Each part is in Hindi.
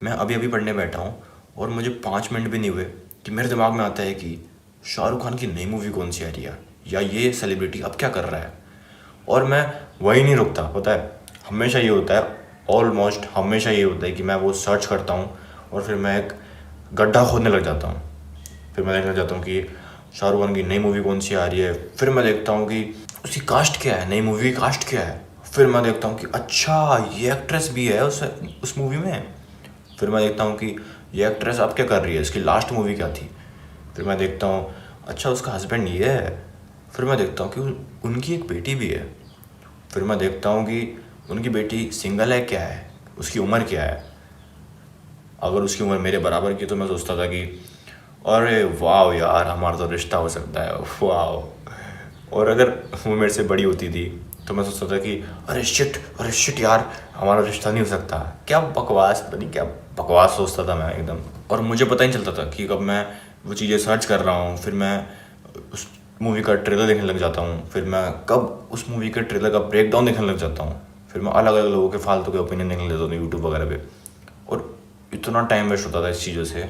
मैं अभी अभी पढ़ने बैठा हूँ और मुझे 5 मिनट भी नहीं हुए कि मेरे दिमाग में आता है कि शाहरुख खान की नई मूवी कौन सी आ रही है या ये सेलिब्रिटी अब क्या कर रहा है। और मैं वही नहीं रुकता, पता है। हमेशा ये होता है, ऑलमोस्ट हमेशा ये होता है कि मैं वो सर्च करता हूँ और फिर मैं एक गड्ढा खोदने लग जाता हूँ। फिर मैं देखने लग जाता हूँ कि शाहरुख खान की नई मूवी कौन सी आ रही है। फिर मैं देखता हूँ कि उसकी कास्ट क्या है, नई मूवी की कास्ट क्या है। फिर मैं देखता हूँ कि अच्छा ये एक्ट्रेस भी है उस मूवी में। फिर मैं देखता हूँ कि ये एक्ट्रेस अब क्या कर रही है, इसकी लास्ट मूवी क्या थी। फिर मैं देखता हूँ अच्छा उसका हस्बैंड ये है। फिर मैं देखता हूँ कि उनकी एक बेटी भी है। फिर मैं देखता हूँ कि उनकी बेटी सिंगल है क्या है, उसकी उम्र क्या है। अगर उसकी उम्र मेरे बराबर की तो मैं सोचता था कि अरे वाह यार हमारा तो रिश्ता हो सकता है, वाह। और अगर वो मेरे से बड़ी होती थी तो मैं सोचता था कि अरे शिट यार हमारा रिश्ता नहीं हो सकता। क्या बकवास, पता नहीं क्या बकवास सोचता था मैं एकदम। और मुझे पता ही नहीं चलता था कि कब मैं वो चीज़ें सर्च कर रहा हूँ, फिर मैं उस मूवी का ट्रेलर देखने लग जाता हूँ, फिर मैं कब उस मूवी के ट्रेलर का ब्रेक डाउन देखने लग जाता हूँ, फिर मैं अलग अलग लोगों के फालतू के ओपिनियन देखने लग जाता हूँ यूट्यूब वगैरह पे। और इतना टाइम वेस्ट होता था इस चीज़ों से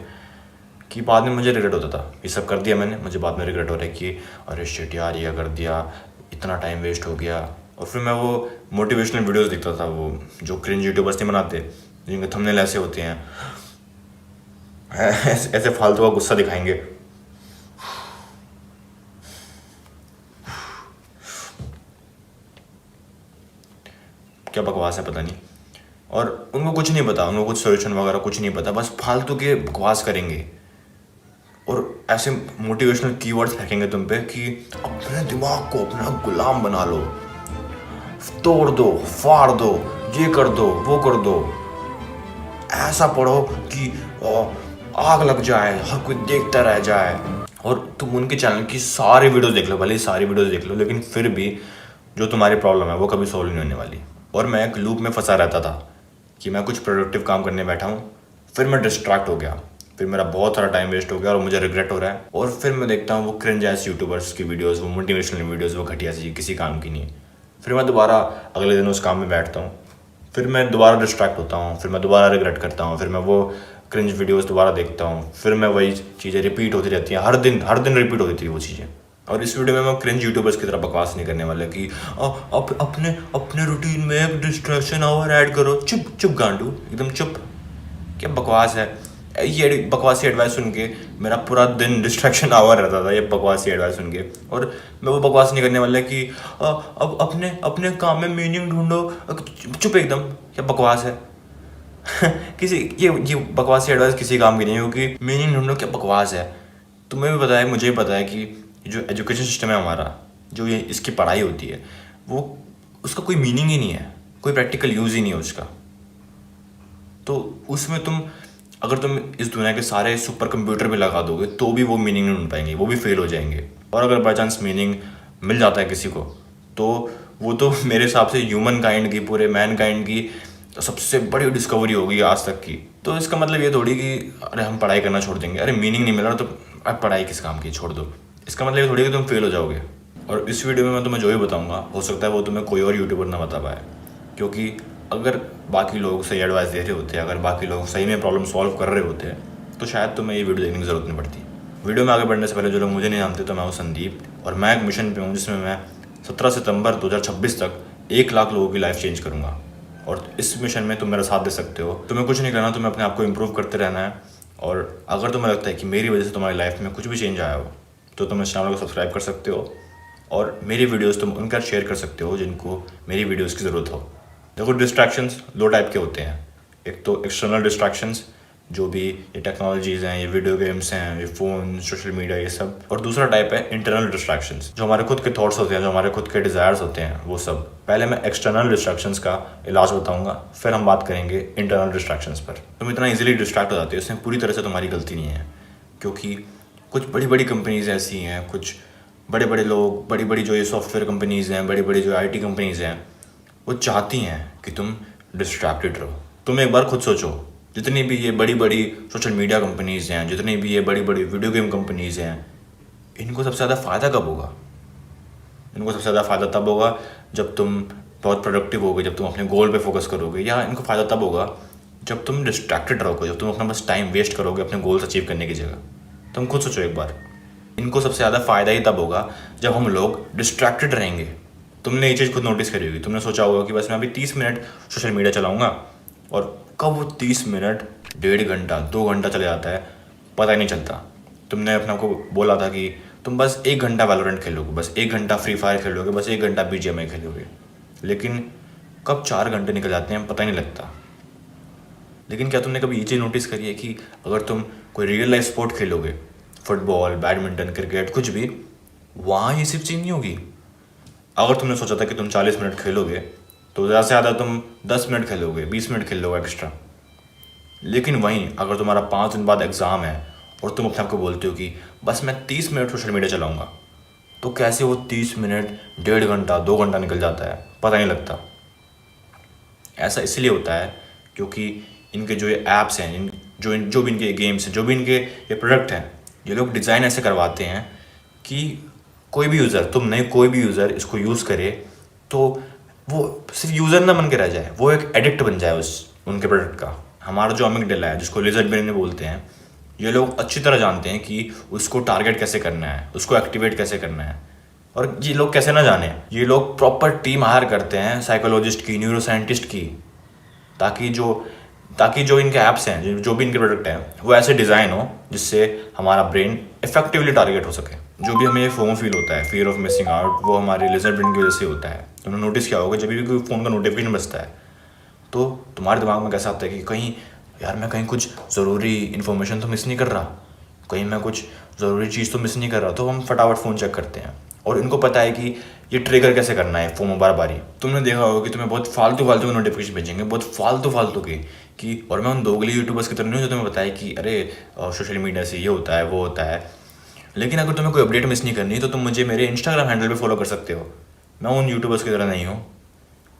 कि बाद में मुझे रिग्रेट होता था। ये सब कर दिया मैंने, मुझे बाद में रिग्रेट हो रहा है कि अरे शिट यार ये कर दिया, इतना टाइम वेस्ट हो गया। और फिर मैं वो मोटिवेशनल वीडियोस देखता था, वो जो क्रिंज यूट्यूबर्स नहीं बनाते, जिनके थंबनेल ऐसे होते हैं, ऐसे फालतू का गुस्सा दिखाएंगे। क्या बकवास है पता नहीं। और उनको कुछ नहीं पता, उनको कुछ सोल्यूशन वगैरह कुछ नहीं पता, बस फालतू के बकवास करेंगे और ऐसे मोटिवेशनल कीवर्ड्स फेंकेंगे तुम पे कि अपने दिमाग को अपना गुलाम बना लो, तोड़ दो, फाड़ दो, ये कर दो, वो कर दो, ऐसा पढ़ो कि आग लग जाए, हर कोई देखता रह जाए। और तुम उनके चैनल की सारी वीडियोस देख लो, भले ही सारी वीडियोस देख लो, लेकिन फिर भी जो तुम्हारी प्रॉब्लम है वो कभी सॉल्व नहीं होने वाली। और मैं एक लूप में फंसा रहता था कि मैं कुछ प्रोडक्टिव काम करने बैठा हूँ, फिर मैं डिस्ट्रैक्ट हो गया, फिर मेरा बहुत सारा टाइम वेस्ट हो गया और मुझे रिग्रेट हो रहा है। और फिर मैं देखता हूँ वो क्रिंज एस यूट्यूबर्स की वीडियोज़, वो मोटिवेशनल वीडियोज़, वो घटिया सी किसी काम की नहीं। फिर मैं दोबारा अगले दिन उस काम में बैठता हूँ, फिर मैं दोबारा डिस्ट्रैक्ट होता हूँ, फिर मैं दोबारा रिग्रेट करता हूँ, फिर मैं वो क्रिंज वीडियोस दोबारा देखता हूँ, फिर मैं वही चीज़ें रिपीट होती रहती हैं, हर दिन रिपीट होती थी वो चीज़ें। और इस वीडियो में मैं क्रिंज यूट्यूबर्स की तरह बकवास नहीं करने वाला कि अपने अपने रूटीन में एक डिस्ट्रैक्शन और ऐड करो। चुप चुप गांडू, एकदम चुप। क्या बकवास है ये, बकवासी एडवाइस सुन के मेरा पूरा दिन डिस्ट्रैक्शन आवर रहता था, ये बकवासी एडवाइस सुन के। और मैं वो बकवास नहीं करने वाला कि अब अपने अपने काम में मीनिंग ढूंढो। चुप एकदम, क्या बकवास है। किसी ये बकवासी एडवाइस किसी काम की नहीं है, क्योंकि मीनिंग ढूंढो क्या बकवास है। तुम्हें भी पता है, मुझे भी पता है कि जो एजुकेशन सिस्टम है हमारा, जो ये इसकी पढ़ाई होती है, वो उसका कोई मीनिंग ही नहीं है, कोई प्रैक्टिकल यूज़ ही नहीं है उसका। तो उसमें अगर तुम इस दुनिया के सारे सुपर कंप्यूटर भी लगा दोगे तो भी वो मीनिंग नहीं ढूंढ पाएंगे, वो भी फेल हो जाएंगे। और अगर बाई चांस मीनिंग मिल जाता है किसी को, तो वो तो मेरे हिसाब से ह्यूमन काइंड की, पूरे मैन काइंड की सबसे बड़ी डिस्कवरी होगी आज तक की। तो इसका मतलब ये थोड़ी कि अरे हम पढ़ाई करना छोड़ देंगे, अरे मीनिंग नहीं मिल रहा तो अब पढ़ाई किस काम की, छोड़ दो। इसका मतलब ये थोड़ी कि तुम फेल हो जाओगे। और इस वीडियो में मैं तुम्हें जो भी बताऊंगा, हो सकता है वो तुम्हें कोई और यूट्यूबर ना बता पाए, क्योंकि अगर बाकी लोग सही एडवाइस दे रहे होते हैं, अगर बाकी लोग सही में प्रॉब्लम सॉल्व कर रहे होते हैं, तो शायद तुम्हें ये वीडियो देखने की ज़रूरत नहीं पड़ती। वीडियो में आगे बढ़ने से पहले जो लोग मुझे नहीं जानते, तो मैं हूँ संदीप, और मैं एक मिशन पे हूँ जिसमें मैं 17 सितंबर 2026 तक 1 लाख लोगों की लाइफ चेंज करूँगा। और इस मिशन में तुम मेरा साथ दे सकते हो। तुम्हें कुछ नहीं करना, तुम्हें अपने आप को इम्प्रूव करते रहना है। और अगर तुम्हें लगता है कि मेरी वजह से तुम्हारी लाइफ में कुछ भी चेंज आया हो, तो तुम इस चैनल को सब्सक्राइब कर सकते हो और मेरी वीडियोस तुम उनका शेयर कर सकते हो जिनको मेरी वीडियोस की ज़रूरत हो। देखो, डिस्ट्रैक्शंस दो टाइप के होते हैं। एक तो एक्सटर्नल डिस्ट्रैक्शंस, जो भी ये टेक्नोलॉजीज़ हैं, ये वीडियो गेम्स हैं, ये फ़ोन, सोशल मीडिया, ये सब। और दूसरा टाइप है इंटरनल डिस्ट्रैक्शंस, जो हमारे खुद के थॉट्स होते हैं, जो हमारे खुद के डिज़ायर्स होते हैं, वो सब। पहले मैं एक्सटर्नल डिस्ट्रैक्शंस का इलाज बताऊंगा, फिर हम बात करेंगे इंटरनल डिस्ट्रैक्शंस पर। तुम इतना ईजिली डिस्ट्रैक्ट हो जाते हो, इसमें पूरी तरह से तुम्हारी गलती नहीं है, क्योंकि कुछ बड़ी बड़ी कंपनीज़ ऐसी हैं, कुछ बड़े बड़े लोग, बड़ी बड़ी जो ये सॉफ्टवेयर कंपनीज़ हैं, बड़ी बड़ी जो IT कंपनीज़ हैं, वो चाहती हैं कि तुम डिस्ट्रैक्टेड रहो। तुम एक बार खुद सोचो, जितनी भी ये बड़ी बड़ी सोशल मीडिया कंपनीज़ हैं, जितनी भी ये बड़ी बड़ी वीडियो गेम कंपनीज़ हैं, इनको सबसे ज़्यादा फ़ायदा कब होगा? इनको सबसे ज़्यादा फ़ायदा तब होगा जब तुम बहुत प्रोडक्टिव होगे, जब तुम अपने गोल पे फोकस करोगे। या इनको फ़ायदा तब होगा जब तुम डिस्ट्रैक्टेड रहोगे, जब तुम अपना बस टाइम वेस्ट करोगे अपने गोल्स अचीव करने की जगह, तुम खुद सोचो एक बार, इनको सबसे ज़्यादा फ़ायदा ही तब होगा जब हम लोग डिस्ट्रैक्टेड रहेंगे। तुमने ये चीज़ खुद नोटिस करी होगी, तुमने सोचा होगा कि बस मैं अभी 30 मिनट सोशल मीडिया चलाऊँगा, और कब वो 30 मिनट 1.5 घंटा 2 घंटा चले जाता है पता ही नहीं चलता। तुमने अपने को बोला था कि तुम बस 1 घंटा वैलोरेंट खेलोगे, बस 1 घंटा फ्री फायर खेलोगे, बस 1 घंटा BGMI खेलोगे, लेकिन कब 4 घंटे निकल जाते हैं पता ही नहीं लगता। लेकिन क्या तुमने कभी ये चीज़ नोटिस करी है कि अगर तुम कोई रियल लाइफ स्पोर्ट खेलोगे, फुटबॉल, बैडमिंटन, क्रिकेट, कुछ भी, वहाँ ये सिर्फ चीज़ नहीं होगी। अगर तुमने सोचा था कि तुम 40 मिनट खेलोगे तो ज़्यादा से ज़्यादा तुम 10 मिनट खेलोगे, 20 मिनट खेल लोगे एक्स्ट्रा। लेकिन वहीं अगर तुम्हारा 5 दिन बाद एग्ज़ाम है और तुम अपने आप को बोलते हो कि बस मैं 30 मिनट सोशल मीडिया चलाऊँगा, तो कैसे वो 30 मिनट 1.5 घंटा 2 घंटा निकल जाता है पता नहीं लगता। ऐसा इसलिए होता है क्योंकि इनके जो ये ऐप्स हैं, जो भी इनके गेम्स हैं, जो भी इनके ये प्रोडक्ट हैं, ये लोग डिज़ाइन ऐसे करवाते हैं कि कोई भी यूज़र, तुम नहीं, कोई भी यूज़र इसको यूज़ करे तो वो सिर्फ यूज़र ना बन के रह जाए, वो एक एडिक्ट बन जाए उस उनके प्रोडक्ट का। हमारा जो अमिगडाला है, जिसको लिजर्ड ब्रेन बोलते हैं, ये लोग अच्छी तरह जानते हैं कि उसको टारगेट कैसे करना है, उसको एक्टिवेट कैसे करना है। और ये लोग कैसे ना जाने, ये लोग प्रॉपर टीम हायर करते हैं साइकोलॉजिस्ट की, न्यूरो साइंटिस्ट की, ताकि जो इनके ऐप्स हैं, जो भी इनके प्रोडक्ट हैं, वो ऐसे डिज़ाइन हो जिससे हमारा ब्रेन इफेक्टिवली टारगेट हो सके। जो भी हमें फोमो फील होता है, फियर ऑफ मिसिंग आउट, वो हमारे लिजर्ड ब्रेन की वजह से होता है। तुमने नोटिस किया होगा जब भी कोई फ़ोन का नोटिफिकेशन बजता है तो तुम्हारे दिमाग में कैसा आता है कि कहीं यार मैं कहीं कुछ ज़रूरी इन्फॉर्मेशन तो मिस नहीं कर रहा, कहीं मैं कुछ ज़रूरी चीज़ तो मिस नहीं कर रहा, तो हम फटाफट फ़ोन चेक करते हैं। और इनको पता है कि ये ट्रिगर कैसे करना है फोमो बार बारी। तुमने देखा होगा कि तुम्हें बहुत फालतू के नोटिफिकेशन भेजेंगे, बहुत फालतू के, कि और मैं उन दोगली यूट्यूबर्स की तरह नहीं हूँ जो तुम्हें बताया कि अरे सोशल मीडिया से ये होता है वो होता है। लेकिन अगर तुम्हें कोई अपडेट मिस नहीं करनी तो तुम मुझे मेरे इंस्टाग्राम हैंडल पे फॉलो कर सकते हो। मैं उन यूट्यूबर्स की तरह नहीं हूँ।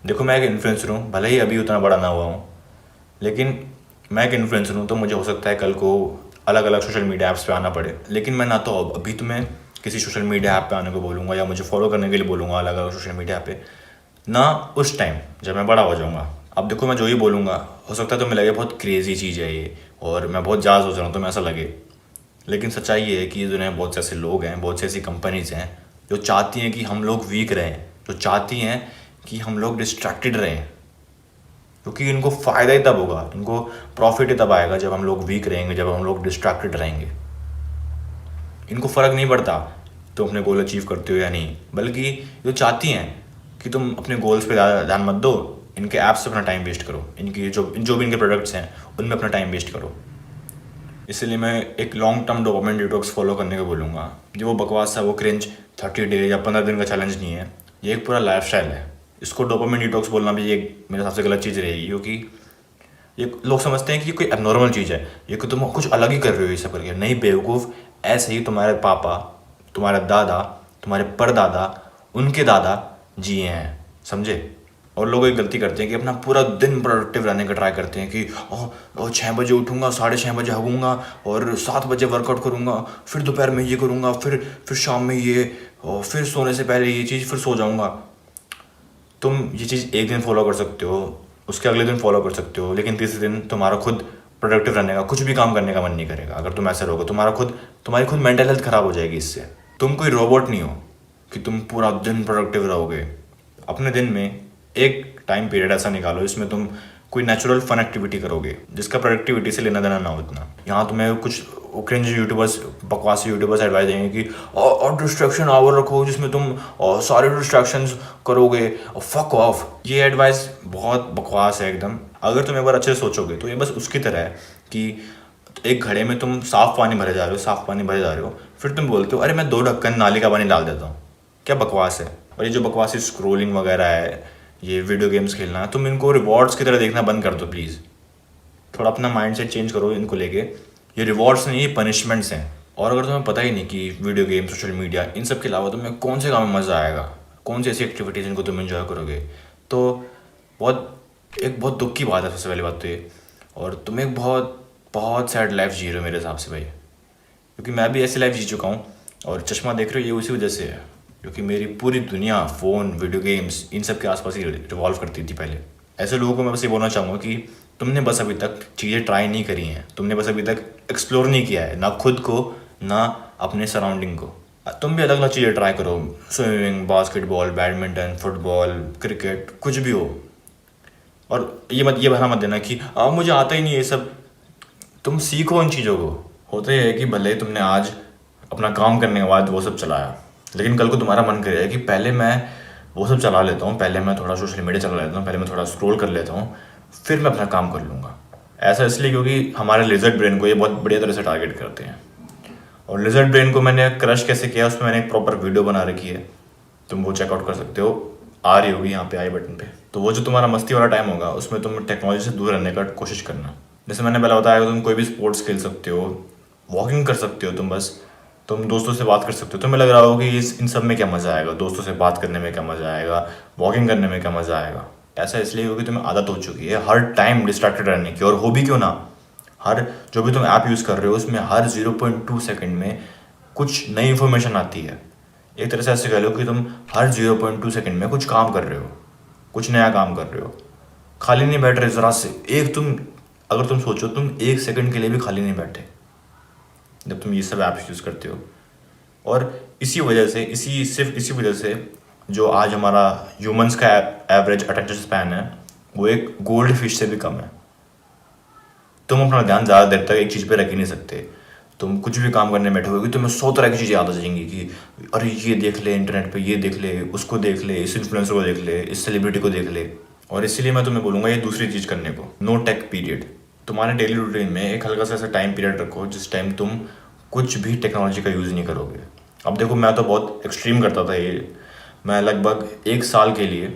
देखो मैं एक इन्फ्लुएंसर हूँ, भले ही अभी उतना बड़ा ना हुआ हूँ, लेकिन मैं एक इन्फ्लुएंसर हूँ, तो मुझे हो सकता है कल को अलग अलग सोशल मीडिया ऐप्स पे आना पड़े। लेकिन मैं ना तो अभी तुम्हें किसी सोशल मीडिया ऐप पे आने को बोलूँगा या मुझे फॉलो करने के लिए बोलूँगा अलग अलग सोशल मीडिया पे, ना उस टाइम जब मैं बड़ा हो जाऊँगा। अब देखो मैं जो ही बोलूँगा हो सकता है तो मैं लगे बहुत क्रेजी चीज़ है ये और मैं बहुत जाज हो रहा हूँ, तो मैं ऐसा लगे, लेकिन सच्चाई ये है कि इस दुनिया में बहुत से ऐसे लोग हैं, बहुत सी ऐसी कंपनीज हैं जो चाहती हैं कि हम लोग वीक रहें, जो चाहती हैं कि हम लोग डिस्ट्रैक्टेड रहें, क्योंकि इनको फ़ायदा ही तब होगा, इनको प्रॉफिट ही तब आएगा जब हम लोग वीक रहेंगे, जब हम लोग डिस्ट्रैक्टेड रहेंगे। इनको फ़र्क नहीं पड़ता तुम अपने गोल अचीव करते हो या नहीं, बल्कि जो चाहती हैं कि तुम अपने गोल्स पे ज़्यादा ध्यान मत दो, इनके ऐप्स से अपना टाइम वेस्ट करो, इनकी जो भी इनके प्रोडक्ट्स हैं उनमें अपना टाइम वेस्ट करो। इसलिए मैं एक long term dopamine detox follow करने को बोलूँगा। जो वो बकवास है, वो क्रिंज 30 डे या 15 दिन का चैलेंज नहीं है, ये एक पूरा लाइफस्टाइल है। इसको डोपामाइन डिटॉक्स बोलना भी एक मेरे हिसाब से गलत चीज़ रहेगी, क्योंकि ये लोग समझते हैं कि ये कोई एबनॉर्मल चीज़ है, ये कि तुम कुछ अलग ही कर रहे हो ये सब करके। नहीं बेवकूफ़, ऐसे ही तुम्हारे पापा, तुम्हारे दादा, तुम्हारे परदादा, उनके दादा जिए हैं, समझे। और लोग एक गलती करते हैं कि अपना पूरा दिन प्रोडक्टिव रहने का ट्राई करते हैं कि 6 बजे उठूँगा, 6:30 बजे हगूँगा और 7 बजे वर्कआउट करूँगा, फिर दोपहर में ये करूँगा, फिर शाम में ये, और फिर सोने से पहले ये चीज़, फिर सो जाऊँगा। तुम ये चीज़ एक दिन फॉलो कर सकते हो, उसके अगले दिन फॉलो कर सकते हो, लेकिन तीसरे दिन तुम्हारा खुद प्रोडक्टिव रहने का, कुछ भी काम करने का मन नहीं करेगा। अगर तुम ऐसे रहोगे तुम्हारी खुद मेंटल हेल्थ ख़राब हो जाएगी इससे। तुम कोई रोबोट नहीं हो कि तुम पूरा दिन प्रोडक्टिव रहोगे। अपने दिन में एक टाइम पीरियड ऐसा निकालो जिसमें तुम कोई नेचुरल फन एक्टिविटी करोगे जिसका प्रोडक्टिविटी से लेना देना ना हो इतना। यहाँ तुम्हें कुछ क्रिंज यूट्यूबर्स, बकवासी यूट्यूबर्स एडवाइस देंगे कि और डिस्ट्रैक्शन आवर रखो जिसमें तुम सारे डिस्ट्रैक्शंस करोगे, फक ऑफ। ये एडवाइस बहुत बकवास है एकदम। अगर तुम एक बार अच्छे से सोचोगे तो ये बस उसकी तरह है कि एक घड़े में तुम साफ़ पानी भरे जा रहे हो, फिर तुम बोलते हो अरे मैं 2 ढक्कन नाली का पानी डाल देता हूँ। क्या बकवास है। और ये जो बकवासी स्क्रोलिंग वगैरह है, ये वीडियो गेम्स खेलना, तुम इनको रिवॉर्ड्स की तरह देखना बंद कर दो प्लीज़। थोड़ा अपना माइंडसेट चेंज करो इनको लेके। ये रिवॉर्ड्स नहीं, ये पनिशमेंट्स हैं। और अगर तुम्हें पता ही नहीं कि वीडियो गेम, सोशल मीडिया, इन सब के अलावा तुम्हें कौन से काम में मज़ा आएगा, कौन सी ऐसी एक्टिविटीज़ जिनको तुम एंजॉय करोगे, तो बहुत दुख की बात है सबसे पहली बात तो ये। और तुम एक बहुत सैड लाइफ जी रहे हो मेरे हिसाब से भाई, क्योंकि मैं भी ऐसी लाइफ जी चुका हूँ। और चश्मा देख रहे हो ये उसी वजह से है, क्योंकि मेरी पूरी दुनिया फ़ोन, वीडियो गेम्स, इन सब के आसपास ही रिवॉल्व करती थी पहले। ऐसे लोगों को मैं बस ये बोलना चाहूँगा कि तुमने बस अभी तक चीज़ें ट्राई नहीं करी हैं, तुमने बस अभी तक एक्सप्लोर नहीं किया है, ना खुद को ना अपने सराउंडिंग को। तुम भी अलग अलग चीज़ें ट्राई करो, swimming, basketball, badminton, football, cricket, कुछ भी हो। और ये बहाना मत देना कि मुझे आता ही नहीं ये सब। तुम सीखो उन चीज़ों को। होता ही है कि भले ही तुमने आज अपना काम करने के बाद वो सब चलाया, लेकिन कल को तुम्हारा मन करेगा कि पहले मैं वो सब चला लेता हूँ, पहले मैं थोड़ा सोशल मीडिया चला लेता हूँ, पहले मैं थोड़ा स्क्रॉल कर लेता हूँ, फिर मैं अपना काम कर लूँगा। ऐसा इसलिए क्योंकि हमारे लिजर्ड ब्रेन को ये बहुत बढ़िया तरह से टारगेट करते हैं। और लिजर्ड ब्रेन को मैंने क्रश कैसे किया, उसमें मैंने एक प्रॉपर वीडियो बना रखी है, तुम वो चेकआउट कर सकते हो, आ रही होगी यहाँ पे आई बटन पे। तो वो जो तुम्हारा मस्ती वाला टाइम होगा उसमें तुम टेक्नोलॉजी से दूर रहने का कोशिश करना। जैसे मैंने पहले बताया, तुम कोई भी स्पोर्ट्स खेल सकते हो, वॉकिंग कर सकते हो, तुम दोस्तों से बात कर सकते हो। तुम्हें लग रहा होगा कि इन सब में क्या मज़ा आएगा, दोस्तों से बात करने में क्या मज़ा आएगा, वॉकिंग करने में क्या मज़ा आएगा। ऐसा इसलिए क्योंकि तुम्हें आदत हो चुकी है हर टाइम डिस्ट्रैक्टेड रहने की। और हो भी क्यों ना, हर जो भी तुम ऐप यूज़ कर रहे हो उसमें हर 0.2 सेकंड में कुछ नई इन्फॉर्मेशन आती है। एक तरह से ऐसे कह लो कि तुम हर 0.2 सेकंड में कुछ काम कर रहे हो, कुछ नया काम कर रहे हो, खाली नहीं बैठ रहे ज़रा से। अगर तुम सोचो, तुम 1 सेकंड के लिए भी खाली नहीं बैठे जब तुम ये सब ऐप्स यूज़ करते हो। और इसी वजह से जो आज हमारा ह्यूमंस का एवरेज अटेंशन स्पैन है वो एक गोल्ड फिश से भी कम है। तुम अपना ध्यान ज़्यादा देर तक एक चीज़ पे रख ही नहीं सकते। तुम कुछ भी काम करने बैठे होगे तुम्हें 100 तरह की चीज़ें याद आ जाएंगी कि अरे ये देख ले इंटरनेट पे, ये देख ले, उसको देख ले, इस इन्फ्लुएंसर को देख ले, इस सेलिब्रिटी को देख ले। और इसीलिए मैं तुम्हें बोलूँगा ये दूसरी चीज़ करने को, नो टेक पीरियड। तुम्हारे डेली रूटीन में एक हल्का सा ऐसा टाइम पीरियड रखो जिस टाइम तुम कुछ भी टेक्नोलॉजी का यूज़ नहीं करोगे। अब देखो, मैं तो बहुत एक्सट्रीम करता था ये। मैं लगभग 1 साल के लिए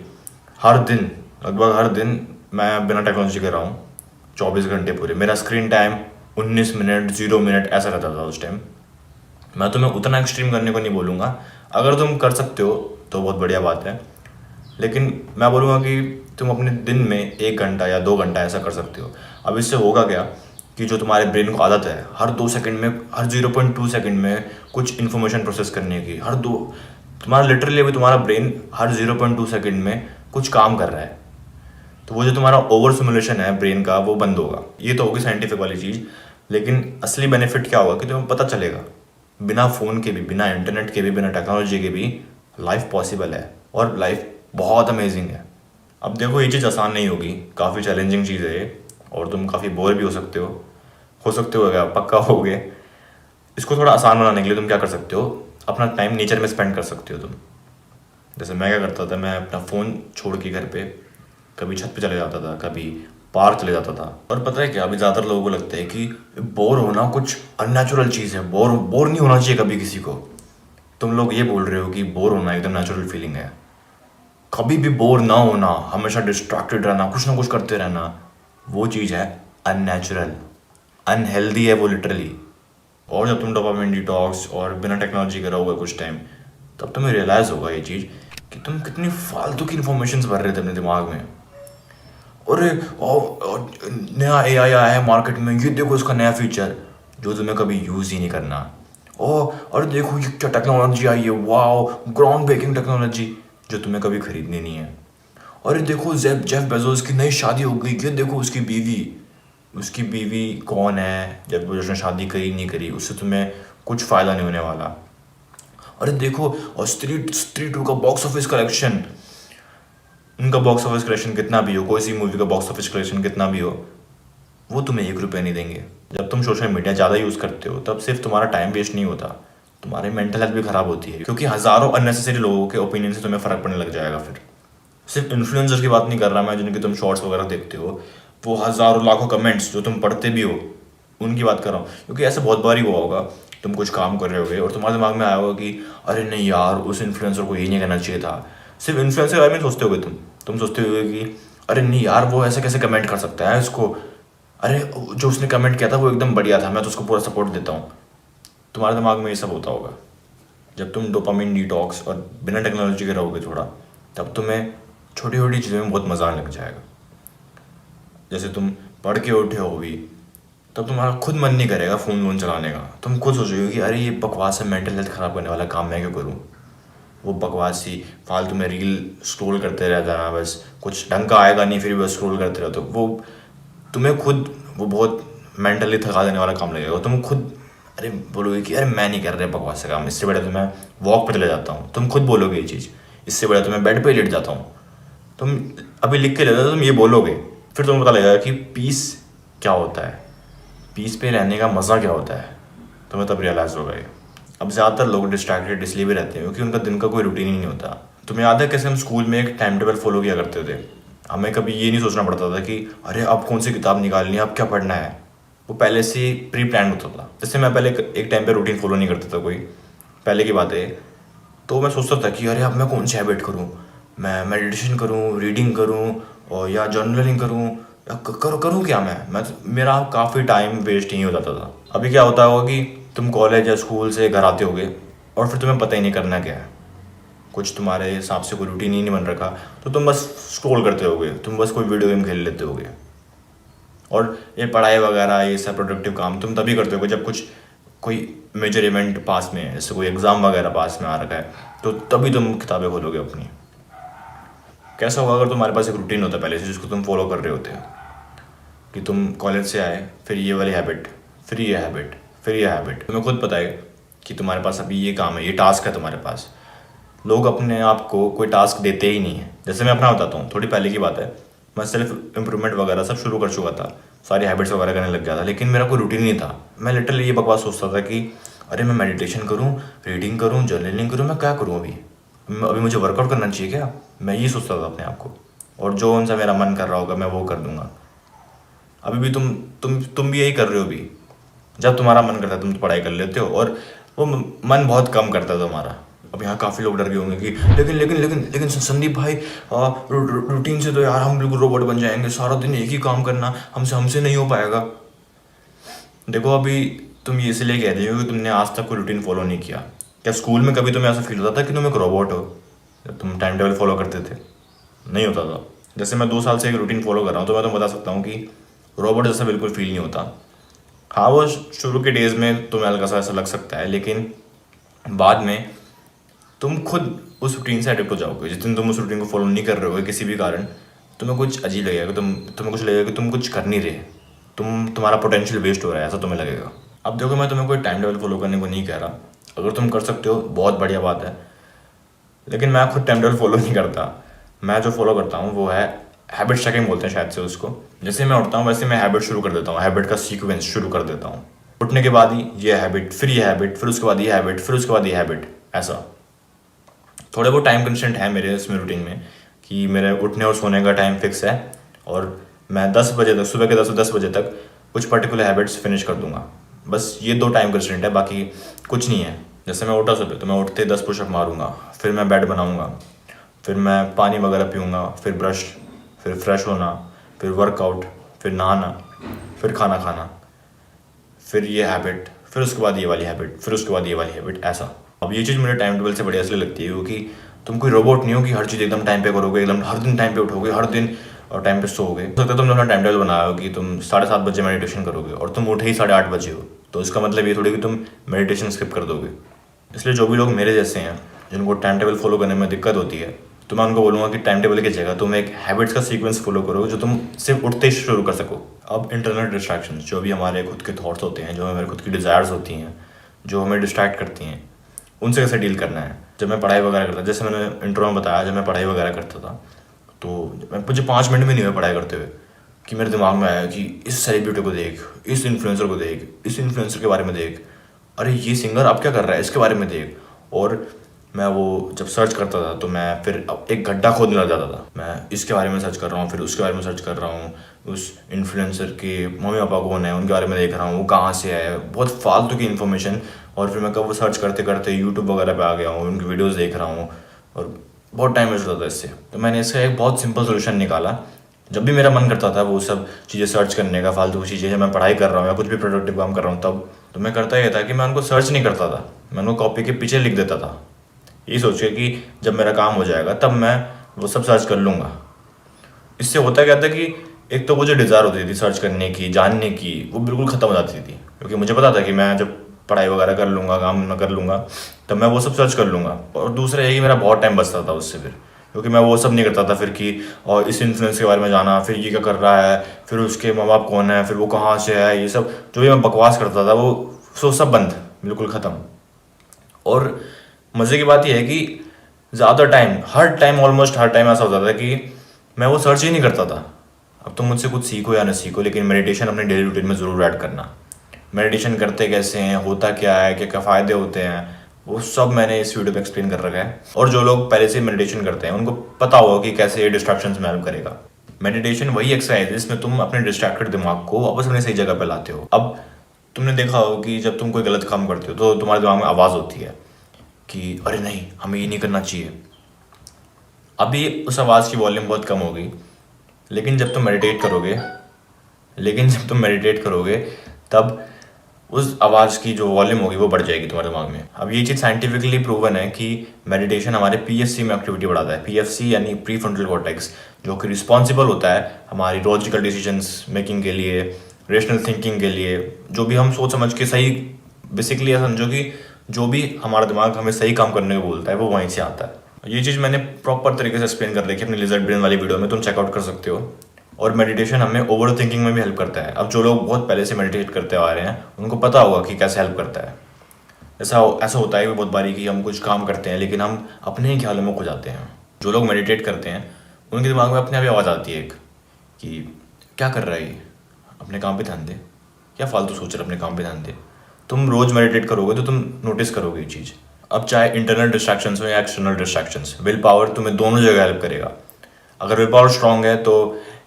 लगभग हर दिन मैं बिना टेक्नोलॉजी कर रहा हूँ 24 घंटे पूरे। मेरा स्क्रीन टाइम 19 मिनट 0 मिनट ऐसा रहता था उस टाइम। मैं तुम्हें उतना एक्सट्रीम करने को नहीं बोलूँगा, अगर तुम कर सकते हो तो बहुत बढ़िया बात है, लेकिन मैं बोलूँगा कि तुम अपने दिन में 1 घंटा या 2 घंटा ऐसा कर सकते हो। अब इससे होगा क्या कि जो तुम्हारे ब्रेन को आदत है हर 2 सेकंड में, हर 0.2 सेकंड में कुछ इन्फॉर्मेशन प्रोसेस करने की, तुम्हारा लिटरली अभी तुम्हारा ब्रेन हर 0.2 सेकंड में कुछ काम कर रहा है, तो वो जो तुम्हारा ओवर सिमुलेशन है ब्रेन का वो बंद होगा। ये तो होगी साइंटिफिक वाली चीज़, लेकिन असली बेनिफिट क्या होगा कि तुम्हें पता चलेगा बिना फ़ोन के भी, बिना इंटरनेट के भी, बिना टेक्नोलॉजी के भी लाइफ पॉसिबल है और लाइफ बहुत अमेजिंग है। अब देखो, ये चीज़ आसान नहीं होगी, काफ़ी चैलेंजिंग चीज़ है ये, और तुम काफ़ी बोर भी हो सकते हो क्या, पक्का होगे। इसको थोड़ा आसान बनाने के लिए तुम क्या कर सकते हो, अपना टाइम नेचर में स्पेंड कर सकते हो तुम। जैसे मैं क्या करता था, मैं अपना फ़ोन छोड़ के घर पे कभी छत पे चले जाता था, कभी पार्क चले जाता था। और पता है क्या, अभी ज़्यादातर लोगों को लगता है कि बोर होना कुछ अननेचुरल चीज़ है, बोर नहीं होना चाहिए कभी किसी को। तुम लोग ये बोल रहे हो कि बोर होना एकदम नेचुरल फीलिंग है। कभी भी बोर ना होना, हमेशा डिस्ट्रैक्टेड रहना, कुछ ना कुछ करते रहना, वो चीज़ है अननेचुरल, अनहेल्दी है वो लिटरली। और जब तुम डोपामिन डिटॉक्स और बिना टेक्नोलॉजी के रहोगे कुछ टाइम, तब तुम्हें रियलाइज़ होगा ये चीज़ कि तुम कितनी फालतू की इन्फॉर्मेशन भर रहे थे अपने दिमाग में। अरे नया AI आया है मार्केट में, ये देखो इसका नया फीचर, जो तुम्हें कभी यूज़ ही नहीं करना। अरे देखो ये क्या टेक्नोलॉजी आई है, वाओ, ग्राउंड ब्रेकिंग टेक्नोलॉजी, जो तुम्हें कभी खरीदनी नहीं है। अरे देखो जेफ बेजोस की नई शादी हो गई, ये देखो उसकी बीवी कौन है, जब उसने शादी करी नहीं करी, उससे तुम्हें कुछ फ़ायदा नहीं होने वाला। अरे देखो, और स्त्री 2 का बॉक्स ऑफिस कलेक्शन, उनका बॉक्स ऑफिस कलेक्शन कितना भी हो, कोई सी मूवी का बॉक्स ऑफिस कलेक्शन कितना भी हो, वो तुम्हें 1 रुपये नहीं देंगे। जब तुम सोशल मीडिया ज़्यादा यूज़ करते हो तब सिर्फ तुम्हारा टाइम वेस्ट नहीं होता, तुम्हारी मेंटल हेल्थ भी ख़राब होती है, क्योंकि हज़ारों अननेसेसरी लोगों के ओपिनियन से तुम्हें फ़र्क पड़ने लग जाएगा। फिर सिर्फ इन्फ्लुएंसर की बात नहीं कर रहा मैं, जिनके तुम शॉर्ट्स वगैरह देखते हो, वो हज़ारों लाखों कमेंट्स जो तुम पढ़ते भी हो, उनकी बात कर रहा हूँ। क्योंकि ऐसा बहुत बार ही हुआ होगा, तुम कुछ काम कर रहे होगे और तुम्हारे दिमाग में आया होगा कि अरे नहीं यार, उस इन्फ्लुएंसर को ये नहीं करना चाहिए था। सिर्फ इन्फ्लुएंसर के बारे में सोचते होगे तुम सोचते होगे कि अरे नहीं यार, वो ऐसे कैसे कमेंट कर सकता है इसको, अरे जो उसने कमेंट किया था वो एकदम बढ़िया था, मैं तो उसको पूरा सपोर्ट देता हूँ। तुम्हारे दिमाग में ये सब होता होगा। जब तुम डोपामिन डिटॉक्स और बिना टेक्नोलॉजी के रहोगे थोड़ा, तब तुम्हें छोटी छोटी चीज़ों में बहुत मज़ा आने लग जाएगा। जैसे तुम पढ़ के उठे हो भी, तब तुम्हारा खुद मन नहीं करेगा फ़ोन चलाने का। तुम खुद सोचोगे कि अरे ये बकवास है, मेंटल हेल्थ ख़राब करने वाला काम मैं क्यों करूँ। वो बकवास सी फालतू में रील स्क्रॉल करते रह जाना, बस कुछ ढंग का आएगा नहीं, फिर बस स्क्रॉल करते रहो, तो वो तुम्हें खुद वो बहुत मेंटली थका देने वाला काम लगेगा। तुम खुद अरे बोलोगे कि अरे मैं नहीं कर रहा बकवास का काम, इससे बढ़िया तो मैं वॉक पर चले जाता हूँ। तुम खुद बोलोगे ये चीज़, इससे बढ़िया तो मैं बेड पे लेट जाता हूँ। तुम अभी लिख के ले जाते हो, तुम ये बोलोगे, फिर तुम्हें पता लगेगा कि पीस क्या होता है, पीस पे रहने का मज़ा क्या होता है, तुम्हें तब रियलाइज़ होगा ये। अब ज़्यादातर लोग डिस्ट्रैक्टेड इसलिए भी रहते हैं क्योंकि उनका दिन का कोई रूटीन ही नहीं होता। तुम्हें याद है कैसे हम स्कूल में एक टाइम टेबल फॉलो किया करते थे? हमें कभी ये नहीं सोचना पड़ता था कि अरे अब कौन सी किताब निकालनी है, अब क्या पढ़ना है। वो पहले से ही प्री प्लान होता था। जैसे मैं पहले एक टाइम पे रूटीन फॉलो नहीं करता था कोई, पहले की बात है, तो मैं सोचता था कि अरे अब मैं कौन सी हैबिट करूँ, मैं मेडिटेशन करूँ, रीडिंग करूँ, और या जर्नलिंग करूँ, या करूँ क्या मैं मेरा काफ़ी टाइम वेस्ट ही हो जाता था। अभी क्या होता होगा कि तुम कॉलेज या स्कूल से घर आते होगे और फिर तुम्हें पता ही नहीं करना क्या है, कुछ तुम्हारे हिसाब से कोई रूटीन ही नहीं बन रखा, तो तुम बस स्क्रॉल करते होगे, तुम बस कोई वीडियो गेम खेल लेते होगे। और ये पढ़ाई वगैरह ये सब प्रोडक्टिव काम तुम तभी करते होगे जब कुछ कोई मेजर इवेंट पास में है, जैसे कोई एग्ज़ाम वगैरह पास में आ रखा है, तो तभी तुम किताबें खोलोगे अपनी। कैसा होगा अगर तुम्हारे पास एक रूटीन होता पहले से जिसको तुम फॉलो कर रहे होते हो, कि तुम कॉलेज से आए, फिर ये वाली हैबिट, फिर ये हैबिट, फिर ये हैबिट। तुम्हें खुद पता है कि तुम्हारे पास अभी ये काम है, ये टास्क है तुम्हारे पास। लोग अपने आप को कोई टास्क देते ही नहीं है। जैसे मैं अपना बताता हूँ, थोड़ी पहले की बात है, मैं सेल्फ इम्प्रूवमेंट वगैरह सब शुरू कर चुका था, सारी हैबिट्स वगैरह करने लग गया था, लेकिन मेरा कोई रूटीन नहीं था। मैं लिटरली ये बकवास सोचता था कि अरे मैं मेडिटेशन करूँ, रीडिंग करूँ, जर्नलिंग करूँ, मैं क्या करूँ अभी मुझे वर्कआउट करना चाहिए क्या? मैं ये सोचता था अपने आप को, और जो उनसा मेरा मन कर रहा होगा मैं वो कर दूंगा। अभी भी तुम भी यही कर रहे हो। भी जब तुम्हारा मन करता है तुम तो पढ़ाई कर लेते हो, और वो मन बहुत कम करता है तुम्हारा। अब यहाँ काफ़ी लोग डर गए होंगे कि लेकिन लेकिन लेकिन लेकिन संदीप भाई, रूटीन से तो यार हम बिल्कुल रोबोट बन जाएंगे, सारा दिन एक ही काम करना हमसे नहीं हो पाएगा। देखो अभी तुम ये इसलिए कह रही हो कि तुमने आज तक कोई रूटीन फॉलो नहीं किया। क्या स्कूल में कभी तुम्हें ऐसा फील होता था कि तुम एक रोबोट हो जब तुम टाइम टेबल फॉलो करते थे? नहीं होता था। जैसे मैं 2 साल से एक रूटीन फॉलो कर रहा हूँ, तो मैं तो बता सकता हूँ कि रोबोट जैसा बिल्कुल फील नहीं होता। हाँ, वो शुरू के डेज़ में तुम्हें हल्का सा ऐसा लग सकता है, लेकिन बाद में तुम खुद उस रूटीन से एडिक्ट हो जाओगे। जिस दिन तुम उस रूटीन को फॉलो नहीं कर रहे हो किसी भी कारण, तुम्हें कुछ अजीब लगेगा कि तुम्हें कुछ लगेगा कि तुम कुछ कर नहीं रहे, तुम्हारा पोटेंशियल वेस्ट हो रहा है, ऐसा तुम्हें लगेगा। अब देखो, मैं तुम्हें कोई टाइम टेबल फॉलो करने को नहीं कह रहा। अगर तुम कर सकते हो बहुत बढ़िया बात है, लेकिन मैं खुद टाइम टेबल फॉलो नहीं करता। मैं जो फॉलो करता हूँ वो है हैबिट स्टैकिंग बोलते हैं शायद से उसको। जैसे मैं उठता हूँ वैसे मैं हैबिट शुरू कर देता हूँ, हैबिट का सीक्वेंस शुरू कर देता हूँ। उठने के बाद ही ये हैबिट, फिर ये हैबिट, फिर उसके बाद ये हैबिट, फिर उसके बाद ये हैबिट, ऐसा। थोड़े बहुत टाइम कंस्टेंट है मेरे इसमें रूटीन में कि मेरे उठने और सोने का टाइम फिक्स है, और मैं 10 बजे तक, सुबह के 10 से 10 बजे तक कुछ पर्टिकुलर हैबिट्स फिनिश कर दूंगा। बस ये 2 टाइम कंस्टेंट है, बाकी कुछ नहीं है। जैसे मैं उठा सुबह तो मैं उठते 10 पुशअप मारूंगा, फिर मैं बेड बनाऊंगा, फिर मैं पानी वगैरह पीऊँगा, फिर ब्रश, फिर फ्रेश होना, फिर वर्कआउट, फिर नहाना, फिर खाना खाना, फिर ये हैबिट, फिर उसके बाद ये वाली हैबिट, फिर उसके बाद ये वाली हैबिट, ऐसा। अब ये चीज़ मेरे टाइम टेबल से बढ़िया इसलिए लगती है क्योंकि तुम कोई रोबोट नहीं हो कि हर चीज़ एकदम टाइम पे करोगे, एकदम हर दिन टाइम पे उठोगे, हर दिन और टाइम पे सोओगे। हो सकता है तुमने अपना टाइम टेबल बनाया हो कि तुम 7:30 बजे मेडिटेशन करोगे और तुम उठे ही 8:30 बजे हो, तो इसका मतलब ये थोड़ी कि तुम मेडिटेशन स्किप कर दोगे। इसलिए जो भी लोग मेरे जैसे हैं जिनको टाइम टेबल फॉलो करने में दिक्कत होती है, तो मैं उनको बोलूँगा कि टाइम टेबल की जगह तुम एक हैबिट्स का सीक्वेंस फॉलो करो जो तुम सिर्फ उठते ही शुरू कर सको। अब इंटरनल डिस्ट्रैक्शंस, जो भी हमारे खुद के थॉट्स होते हैं, जो हमारे खुद की डिज़ायर्स होती हैं, जो हमें डिस्ट्रैक्ट करती हैं, उनसे कैसे डील करना है। जब मैं पढ़ाई वगैरह करता, जैसे मैंने इंट्रो में बताया, जब मैं पढ़ाई वगैरह करता था तो मुझे 5 मिनट में नहीं हुए पढ़ाई करते हुए कि मेरे दिमाग में आया कि इस सेलिब्रिटी को देख, इस इन्फ्लुएंसर को देख, इस इन्फ्लुएंसर के बारे में देख, अरे ये सिंगर अब क्या कर रहा है इसके बारे में देख। और मैं वो जब सर्च करता था तो मैं फिर एक गड्ढा खोदने लग जाता था। मैं इसके बारे में सर्च कर रहा हूँ, फिर उसके बारे में सर्च कर रहा हूँ, उस इन्फ्लुएंसर के मम्मी पापा कौन है उनके बारे में देख रहा हूँ, वो कहाँ से है, बहुत फालतू की इन्फॉर्मेशन। और फिर मैं कब वो सर्च करते करते यूट्यूब वगैरह पे आ गया हूँ, उनकी वीडियोज़ देख रहा हूँ, और बहुत टाइम वेस्ट होता था इससे। तो मैंने इसका एक बहुत सिंपल सोल्यूशन निकाला। जब भी मेरा मन करता था वो सब चीज़ें सर्च करने का, फालतू की चीज़ें, जब मैं पढ़ाई कर रहा हूँ या कुछ भी प्रोडक्टिव काम कर रहा हूँ, तब तो मैं करता ये था कि मैं उनको सर्च नहीं करता था, मैं उनको कॉपी के पीछे लिख देता था, ये सोच के कि जब मेरा काम हो जाएगा तब मैं वो सब सर्च कर लूँगा। इससे होता क्या था कि एक तो वो जो डिज़ायर होती थी सर्च करने की, जानने की, वो बिल्कुल ख़त्म हो जाती थी, क्योंकि मुझे पता था कि मैं जब पढ़ाई वगैरह कर लूँगा, काम न कर लूँगा, तब मैं वो सब सर्च कर लूँगा। और दूसरा ये कि मेरा बहुत टाइम बचता था उससे। फिर क्योंकि मैं वो सब नहीं करता था फिर कि और इस इन्फ्लुएंस के बारे में जाना, फिर ये क्या कर रहा है, फिर उसके माँ बाप कौन है, फिर वो कहाँ से है, ये सब जो भी मैं बकवास करता था वो सब बंद, बिल्कुल ख़त्म। और मज़े की बात यह है कि ज़्यादा टाइम, हर टाइम, ऑलमोस्ट हर टाइम ऐसा होता था कि मैं वो सर्च ही नहीं करता था। अब तुम मुझसे कुछ सीखो या ना सीखो, लेकिन मेडिटेशन अपने डेली रूटीन में ज़रूर ऐड करना। मेडिटेशन करते कैसे हैं, होता क्या है, क्या क्या फ़ायदे होते हैं, वो सब मैंने इस वीडियो पे एक्सप्लेन कर रखा है। और जो लोग पहले से मेडिटेशन करते हैं उनको पता होगा कि कैसे ये डिस्ट्रैक्शंस में हेल्प करेगा। मेडिटेशन वही एक्सरसाइज है जिसमें तुम अपने डिस्ट्रैक्टेड दिमाग को वापस अपने सही जगह पे लाते हो। अब तुमने देखा हो कि जब तुम कोई गलत काम करते हो तो तुम्हारे दिमाग में आवाज़ होती है कि अरे नहीं, हमें ये नहीं करना चाहिए। अभी उस आवाज़ की वॉल्यूम बहुत कम होगी, लेकिन जब तुम मेडिटेट करोगे तब उस आवाज़ की जो वॉल्यूम होगी वो बढ़ जाएगी तुम्हारे दिमाग में। अब ये चीज़ साइंटिफिकली प्रूवन है कि मेडिटेशन हमारे पीएफसी में एक्टिविटी बढ़ाता है। पीएफसी यानी प्री फ्रंटल कॉर्टेक्स, जो कि रिस्पॉन्सिबल होता है हमारी लॉजिकल डिसीजंस मेकिंग के लिए, रेशनल थिंकिंग के लिए, जो भी हम सोच समझ के सही, बेसिकली समझो कि जो भी हमारा दिमाग हमें सही काम करने को बोलता है वो वहीं से आता है। ये चीज़ मैंने प्रॉपर तरीके से एक्सप्लेन कर रखी है अपनी लिजर्ड ब्रेन वाली वीडियो में, तुम चेकआउट कर सकते हो। और मेडिटेशन हमें ओवर थिंकिंग में भी हेल्प करता है। अब जो लोग बहुत पहले से मेडिटेट करते आ रहे हैं उनको पता होगा कि कैसे हेल्प करता है। ऐसा होता है कि बहुत बारी कि हम कुछ काम करते हैं लेकिन हम अपने ही ख्यालों में खो जाते हैं। जो लोग मेडिटेट करते हैं उनके दिमाग में अपने आप ही आवाज़ आती है एक कि क्या कर रहा है ये, अपने काम पे ध्यान दे, क्या फालतू सोच रहा है, अपने काम पे ध्यान दे। तुम रोज़ मेडिटेट करोगे तो तुम नोटिस करोगे ये चीज़। अब चाहे इंटरनल डिस्ट्रैक्शंस हो या एक्सटर्नल डिस्ट्रैक्शंस, विल पावर तुम्हें दोनों जगह हेल्प करेगा। अगर विल पावर स्ट्रांग है तो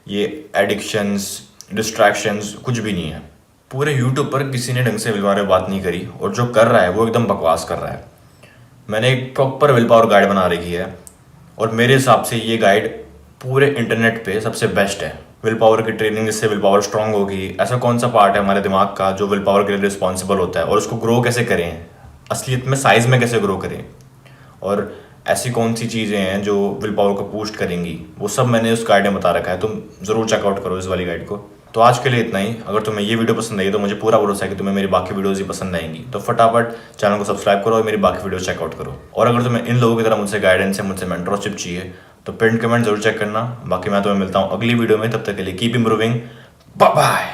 ये एडिक्शंस, डिस्ट्रैक्शंस कुछ भी नहीं है। पूरे यूट्यूब पर किसी ने ढंग से विल पावर में बात नहीं करी, और जो कर रहा है वो एकदम बकवास कर रहा है। मैंने एक प्रॉपर विल पावर गाइड बना रखी है, और मेरे हिसाब से ये गाइड पूरे इंटरनेट पे सबसे बेस्ट है। विल पावर की ट्रेनिंग, जिससे विल पावर स्ट्रांग होगी। ऐसा कौन सा पार्ट है हमारे दिमाग का जो विल पावर के लिए रिस्पॉन्सिबल होता है, और उसको ग्रो कैसे करें, असलियत में साइज में कैसे ग्रो करें, और ऐसी कौन सी चीज़ें हैं जो विल पावर को बूस्ट करेंगी, वो सब मैंने उस गाइड में बता रखा है। तुम ज़रूर चेकआउट करो इस वाली गाइड को। तो आज के लिए इतना ही। अगर तुम्हें ये वीडियो पसंद आई तो मुझे पूरा भरोसा है कि तुम्हें मेरी बाकी वीडियोज़ ही पसंद आएंगी। तो फटाफट चैनल को सब्सक्राइब करो और मेरी बाकी वीडियो चेकआउट करो। और अगर तुम्हें इन लोगों की तरह मुझसे गाइडेंस या मुझसे मेंटरशिप चाहिए तो पिन कमेंट जरूर चेक करना। बाकी मैं तुम्हें मिलता हूँ अगली वीडियो में, तब तक के लिए कीप इम्प्रूविंग, बाय बाय।